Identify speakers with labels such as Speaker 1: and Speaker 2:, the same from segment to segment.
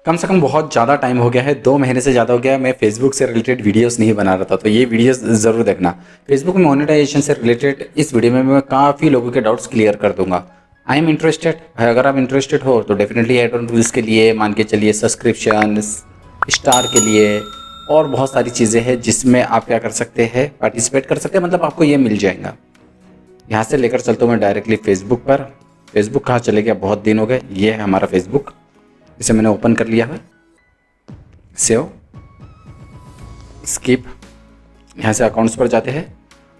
Speaker 1: कम से कम बहुत ज़्यादा टाइम हो गया है, 2 महीने से ज़्यादा हो गया है मैं फेसबुक से रिलेटेड वीडियोस नहीं बना रहा था, तो ये वीडियोस ज़रूर देखना। फेसबुक मोनेटाइजेशन से रिलेटेड इस वीडियो में मैं काफ़ी लोगों के डाउट्स क्लियर कर दूंगा। आई एम इंटरेस्टेड, अगर आप इंटरेस्टेड हो तो डेफिनेटली ऐड ऑन रूल्स के लिए मान के चलिए, सब्सक्रिप्शन स्टार के लिए और बहुत सारी चीज़ें हैं जिसमें आप क्या कर सकते हैं, पार्टिसिपेट कर सकते हैं, मतलब आपको ये मिल जाएगा। यहाँ से लेकर चलता हूँ मैं डायरेक्टली फेसबुक पर। फेसबुक कहाँ चले गया, बहुत दिन हो गए। ये है हमारा फेसबुक, इसे मैंने ओपन कर लिया है। सेव, स्किप, यहाँ से अकाउंट्स पर जाते हैं।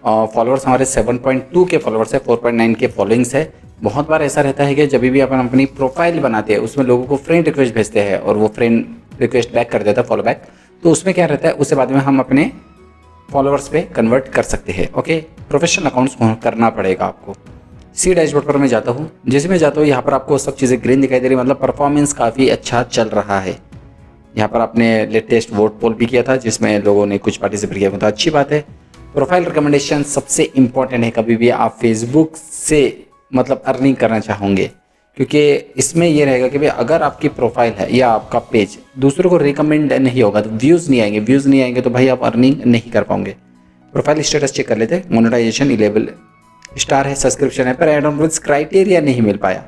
Speaker 1: फॉलोअर्स हमारे 7.2 के फॉलोअर्स है, 4.9 के फॉलोइंग्स है। बहुत बार ऐसा रहता है कि जब भी अपन अपनी प्रोफाइल बनाते हैं उसमें लोगों को फ्रेंड रिक्वेस्ट भेजते हैं और वो फ्रेंड रिक्वेस्ट बैक कर देता है, फॉलो बैक, तो उसमें क्या रहता है, उससे बाद में हम अपने फॉलोअर्स पे कन्वर्ट कर सकते हैं। ओके, प्रोफेशनल अकाउंट्स करना पड़ेगा आपको। सी डैशबोर्ड पर मैं जाता हूँ। जैसे मैं जाता हूँ यहाँ पर आपको सब चीज़ें ग्रीन दिखाई दे रही, मतलब परफॉर्मेंस काफ़ी अच्छा चल रहा है। यहाँ पर आपने लेटेस्ट वोट पोल भी किया था जिसमें लोगों ने कुछ पार्टिसिपेट किया, तो अच्छी बात है। प्रोफाइल रिकमेंडेशन सबसे इम्पॉर्टेंट है। कभी भी आप फेसबुक से मतलब अर्निंग करना चाहोगे, क्योंकि इसमें ये रहेगा कि भाई अगर आपकी प्रोफाइल है या आपका पेज दूसरों को रिकमेंड नहीं होगा तो व्यूज़ नहीं आएंगे, व्यूज़ नहीं आएंगे तो भाई आप अर्निंग नहीं कर पाओगे। प्रोफाइल स्टेटस चेक कर लेते हैं। मोनेटाइजेशन 11 स्टार है, सब्सक्रिप्शन है, पर एड ऑन रूल्स क्राइटेरिया नहीं मिल पाया।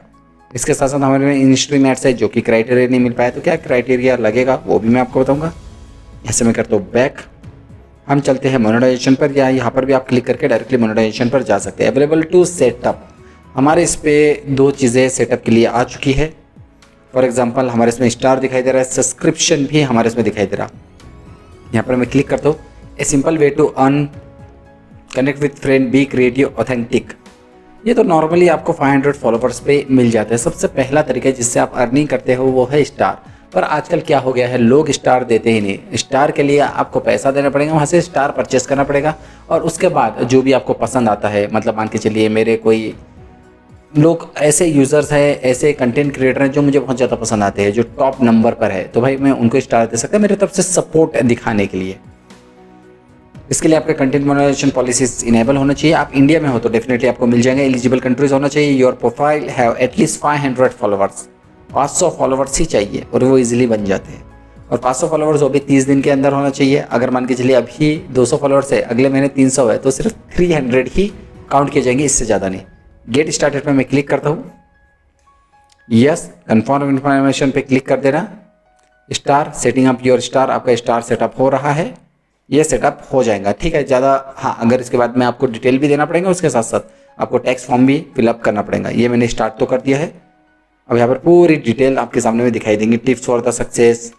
Speaker 1: इसके साथ साथ हमारे इन स्ट्रीम एड्स है जो कि क्राइटेरिया नहीं मिल पाया, तो क्या क्राइटेरिया लगेगा वो भी मैं आपको बताऊंगा। ऐसे मैं करता हूँ बैक, हम चलते हैं मोनेटाइजेशन पर, या यहाँ पर भी आप क्लिक करके डायरेक्टली मोनेटाइजेशन पर जा सकते हैं। अवेलेबल टू सेटअप, हमारे इस पे 2 चीज़ें सेटअप के लिए आ चुकी है। फॉर एग्जाम्पल हमारे इसमें स्टार दिखाई दे रहा है, सब्सक्रिप्शन भी हमारे इसमें दिखाई दे रहा। यहाँ पर मैं क्लिक करता हूँ। A simple way to earn, connect with friend, be creative, authentic. ये तो नॉर्मली आपको 500 फॉलोवर्स पे मिल जाते हैं। सबसे पहला तरीका जिससे आप अर्निंग करते हो वो है स्टार। पर आजकल क्या हो गया है, लोग स्टार देते ही नहीं। स्टार के लिए आपको पैसा देना पड़ेगा, वहाँ से स्टार परचेस करना पड़ेगा, और उसके बाद जो भी आपको पसंद आता है, मतलब मान के चलिए मेरे कोई लोग ऐसे यूज़र्स हैं, ऐसे कंटेंट क्रिएटर हैं जो मुझे बहुत ज़्यादा पसंद आते हैं, जो टॉप नंबर पर है, तो भाई मैं उनको स्टार दे सकता हूँ मेरी तरफ से सपोर्ट दिखाने के लिए। इसके लिए आपका कंटेंट मोनेटाइजेशन पॉलिसीज इनेबल होना चाहिए। आप इंडिया में हो तो डेफिनेटली आपको मिल जाएंगे। एलिजिबल कंट्रीज होना चाहिए। Your profile have at least 500 followers, 500 followers ही चाहिए और वो इजीली बन जाते हैं। और 500 फॉलोवर्स वो भी 30 दिन के अंदर होना चाहिए। अगर मान के चलिए अभी 200 फॉलोवर्स है, अगले महीने 300 है, तो सिर्फ 300 ही काउंट किए जाएंगे, इससे ज़्यादा नहीं। गेट स्टार्टेड पे मैं क्लिक करता हूँ। यस, कन्फर्म इन्फॉर्मेशन पे क्लिक कर देना। Star setting up your star, आपका स्टार सेटअप हो रहा है, ये सेटअप हो जाएगा। ठीक है, ज़्यादा हाँ, अगर इसके बाद में आपको डिटेल भी देना पड़ेगा, उसके साथ साथ आपको टैक्स फॉर्म भी फिलअप करना पड़ेगा। ये मैंने स्टार्ट तो कर दिया है। अब यहाँ पर पूरी डिटेल आपके सामने में दिखाई देंगी। Tips for the success,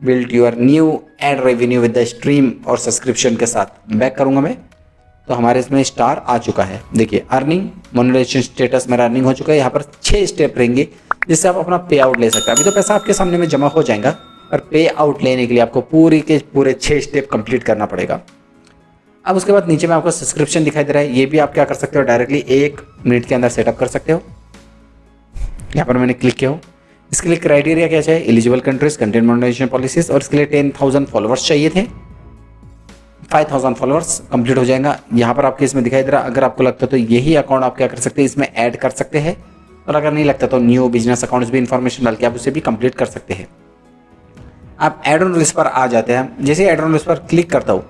Speaker 1: build your new ad revenue with the stream और सब्सक्रिप्शन के साथ। बैक करूँगा मैं तो हमारे इसमें स्टार आ चुका है। देखिए अर्निंग, मोनेटाइजेशन स्टेटस मेरा अर्निंग हो चुका है। यहाँ पर 6 स्टेप रहेंगे जिससे आप अपना पे आउट ले सकते हैं। अभी तो पैसा आपके सामने में जमा हो जाएगा, और पे आउट लेने के लिए आपको पूरी के पूरे 6 स्टेप कंप्लीट करना पड़ेगा। अब उसके बाद नीचे में आपको सब्सक्रिप्शन दिखाई दे रहा है, ये भी आप क्या कर सकते हो, डायरेक्टली 1 मिनट के अंदर सेटअप कर सकते हो। यहाँ पर मैंने क्लिक किया हो। इसके लिए क्राइटेरिया क्या चाहिए, eligible countries, content monetisation policies, और इसके लिए 10,000 फॉलोवर्स चाहिए थे। 5,000 फॉलोवर्स कंप्लीट हो जाएगा। यहाँ पर आपके इसमें दिखाई दे रहा, अगर आपको लगता है तो यही अकाउंट आप क्या कर सकते हैं, इसमें ऐड कर सकते हैं, और अगर नहीं लगता तो न्यू बिजनेस अकाउंट्स भी इन्फॉर्मेशन डाल के आप उसे भी कंप्लीट कर सकते हैं। आप एड ऑन रूल्स पर आ जाते हैं। जैसे एड ऑन रूल्स पर क्लिक करता हूँ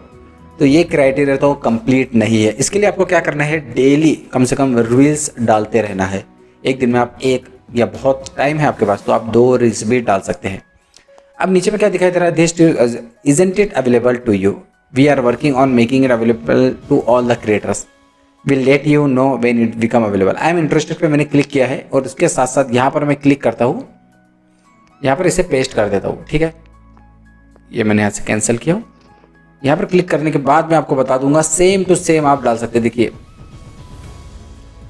Speaker 1: तो ये क्राइटेरिया तो कंप्लीट नहीं है। इसके लिए आपको क्या करना है, डेली कम से कम रील्स डालते रहना है। एक दिन में आप 1, या बहुत टाइम है आपके पास तो आप 2 रील्स भी डाल सकते हैं। अब नीचे में क्या दिखाई दे रहा है, this isn't it available to you, we are working on making it available to all the creators, will let you know when it become available. I am interested पे मैंने क्लिक किया है, और उसके साथ साथ यहाँ पर मैं क्लिक करता हूँ, यहाँ पर इसे पेस्ट कर देता हूँ। ठीक है, ये मैंने यहाँ से कैंसिल किया। यहाँ पर क्लिक करने के बाद मैं आपको बता दूंगा, सेम टू सेम आप डाल सकते हैं। देखिए,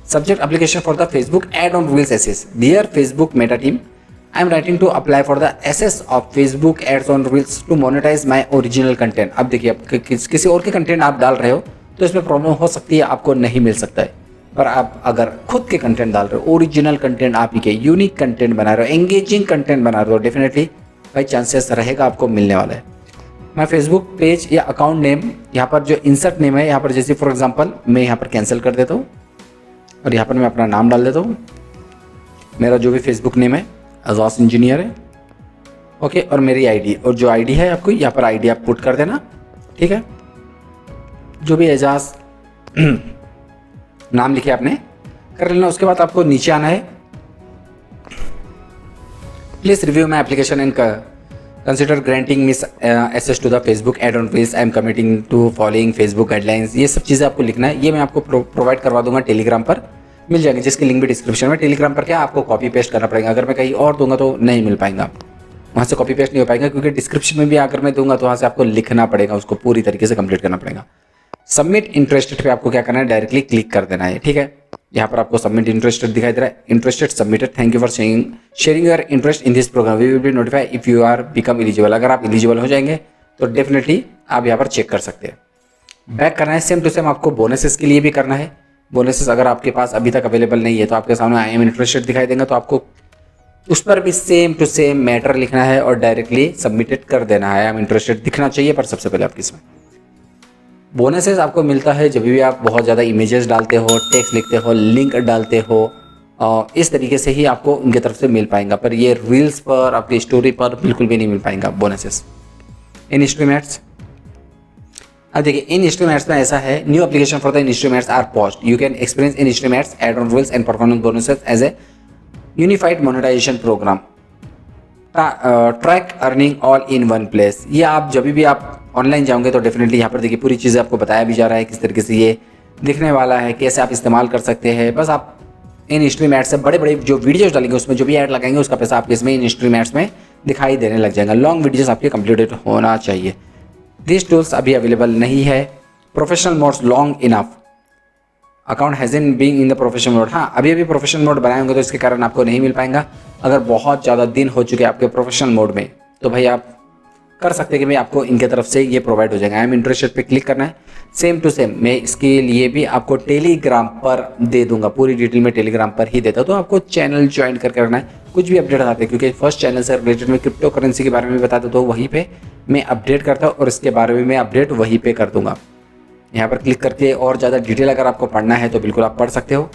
Speaker 1: subject application for the Facebook ad on reels access, dear Facebook Meta team, I am writing to apply for the access of Facebook ads on reels to monetise my original content. अब देखिए, अब किसी और के content आप डाल रहे हो तो इसमें प्रॉब्लम हो सकती है, आपको नहीं मिल सकता है। पर आप अगर खुद के कंटेंट डाल रहे हो, ओरिजिनल कंटेंट आप ही के, यूनिक कंटेंट बना रहे हो, एंगेजिंग कंटेंट बना रहे हो, डेफिनेटली भाई चांसेस रहेगा आपको मिलने वाला है। मैं फेसबुक पेज या अकाउंट नेम, यहाँ पर जो इंसर्ट नेम है, यहाँ पर जैसे फॉर एग्जांपल मैं यहाँ पर कैंसिल कर देता हूँ, और यहाँ पर मैं अपना नाम डाल देता हूँ। मेरा जो भी फेसबुक नेम है एजाज इंजीनियर है। ओके, और मेरी आईडी, और जो आईडी है आपको यहाँ पर आईडी आप पुट कर देना, ठीक है। जो भी एजाज नाम लिखे आपने कर लेना। उसके बाद आपको नीचे आना है, please review my application and consider granting miss access to the Facebook ad on please, I am committing to following Facebook guidelines. ये सब चीज़ें आपको लिखना है। ये मैं आपको प्रोवाइड करवा दूंगा, टेलीग्राम पर मिल जाएंगे, जिसकी लिंक भी डिस्क्रिप्शन में। टेलीग्राम पर क्या आपको कॉपी पेस्ट करना पड़ेगा, अगर मैं कहीं और दूंगा तो नहीं मिल पाएगा, वहाँ से कॉपी पेस्ट नहीं हो पाएगा, क्योंकि डिस्क्रिप्शन में भी अगर मैं दूंगा तो वहाँ से आपको लिखना पड़ेगा, उसको पूरी तरीके से कंप्लीट करना पड़ेगा। सबमिट इंटरेस्टेड पे आपको क्या करना है, डायरेक्टली क्लिक कर देना है, ठीक है। यहाँ पर आपको सबमिट इंटरेस्टेड दिखाई दे रहा है, interested submitted, thank you for sharing your interest in this programme, we will be notify if you are become eligible. अगर आप एलिजिबल हो जाएंगे तो डेफिनेटली आप यहाँ पर चेक कर सकते हैं। बैक करना है, सेम टू सेम आपको बोनसेस के लिए भी करना है। बोनसेस अगर आपके पास अभी तक अवेलेबल नहीं है तो आपके सामने आई एम इंटरेस्टेड दिखाई देगा, तो आपको उस पर भी सेम टू सेम मैटर लिखना है और डायरेक्टली सबमिटेड कर देना है। आई एम इंटरेस्टेड दिखना चाहिए, पर सबसे पहले आपकी इसमें बोनसेस आपको मिलता है जब भी आप बहुत ज़्यादा इमेजेस डालते हो, टेक्स्ट लिखते हो, लिंक डालते हो, इस तरीके से ही आपको उनकी तरफ से मिल पाएगा। पर ये रील्स पर, आपकी स्टोरी पर बिल्कुल भी नहीं मिल पाएगा बोनसेस। इन इंस्ट्रूमेंट्स, अब देखिए इन इंस्ट्रूमेंट्स में ऐसा है, new application for the instruments are post, you can experience in instruments ad on reels and performance bonuses as a unified monetisation programme, track earning all in one place. ये आप जब भी आप ऑनलाइन जाओगे तो डेफिनेटली यहाँ पर देखिए पूरी चीज़ें आपको बताया भी जा रहा है किस तरीके से ये दिखने वाला है, कैसे आप इस्तेमाल कर सकते हैं। बस आप इन इंस्ट्रूमेंट्स से बड़े बड़े जो वीडियोस डालेंगे उसमें जो भी ऐड लगाएंगे उसका पैसा आपके इसमें इन इंस्ट्रूमेंट्स में दिखाई देने लग जाएगा। लॉन्ग वीडियोस आपके कंप्लीटेड होना चाहिए। दिस टूल्स अभी अवेलेबल नहीं है। Professional modes long enough, account हैजन being in the professional mode. हाँ, अभी प्रोफेशनल मोड बनाए होंगे तो इसके कारण आपको नहीं मिल पाएगा। अगर बहुत ज़्यादा दिन हो चुके आपके प्रोफेशनल मोड में तो भाई आप कर सकते हैं कि भाई आपको इनके तरफ से ये प्रोवाइड हो जाएगा। आई एम इंटरेस्टेड पे क्लिक करना है। सेम टू सेम मैं इसके लिए भी आपको टेलीग्राम पर दे दूंगा, पूरी डिटेल में टेलीग्राम पर ही देता हूँ। तो आपको चैनल ज्वाइन करके रखना है, कुछ भी अपडेट आते हैं, क्योंकि फर्स्ट चैनल से रिलेटेड में क्रिप्टो करेंसी के बारे में बता देता हूँ, वहीं पे मैं अपडेट करता हूँ और इसके बारे में मैं अपडेट वहीं पे कर दूंगा। यहाँ पर क्लिक करके और ज़्यादा डिटेल अगर आपको पढ़ना है तो बिल्कुल आप पढ़ सकते हो।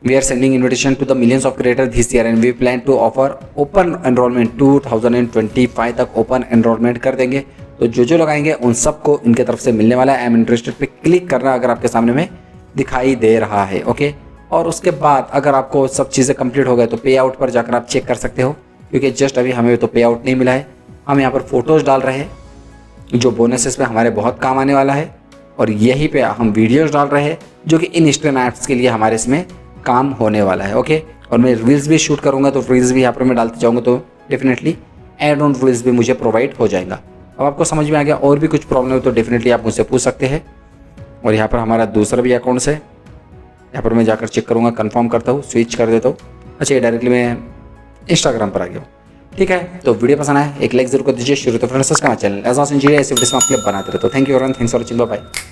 Speaker 1: We are sending invitation to the millions of creators this year and we plan to offer open enrollment 2025 तक ओपन एनरोलमेंट कर देंगे। तो जो लोग आएंगे उन सबको इनके तरफ से मिलने वाला है। आई एम इंटरेस्टेड पे क्लिक करना अगर आपके सामने में दिखाई दे रहा है, ओके। और उसके बाद अगर आपको सब चीज़ें कंप्लीट हो गए तो पे आउट पर जाकर आप चेक कर सकते हो, क्योंकि जस्ट अभी हमें तो पे आउट नहीं मिला है। हम यहाँ पर फोटोज़ डाल रहे हैं जो बोनसेस पे हमारे बहुत काम आने वाला है, और यहीं पे हम वीडियोज़ डाल रहे हैं जो कि इन इंस्ट्रूमेंट्स के लिए हमारे इसमें काम होने वाला है, ओके। और मैं रील्स भी शूट करूंगा तो रील्स भी यहाँ पर मैं डालते जाऊँगा तो डेफिनेटली एड ऑन रील्स भी मुझे प्रोवाइड हो जाएगा। अब आपको समझ में आ गया। और भी कुछ प्रॉब्लम हो तो डेफिनेटली आप मुझसे पूछ सकते हैं। और यहाँ पर हमारा दूसरा भी अकाउंट्स है, यहाँ पर मैं जाकर चेक करूँगा, कन्फर्म करता हूँ, स्विच कर देता हूँ। अच्छा, ये डायरेक्टली मैं इंस्टाग्राम पर आ गया हूँ, ठीक है। तो वीडियो पसंद आया एक लाइक जरूर कर दीजिए। शुरू तो फ्रेंड्स का चैनल ऐसा इंजीनियर ऐसे वीडियो में आपके लिए बनाते रहते हो। Thank you everyone, thanks for watching, bye.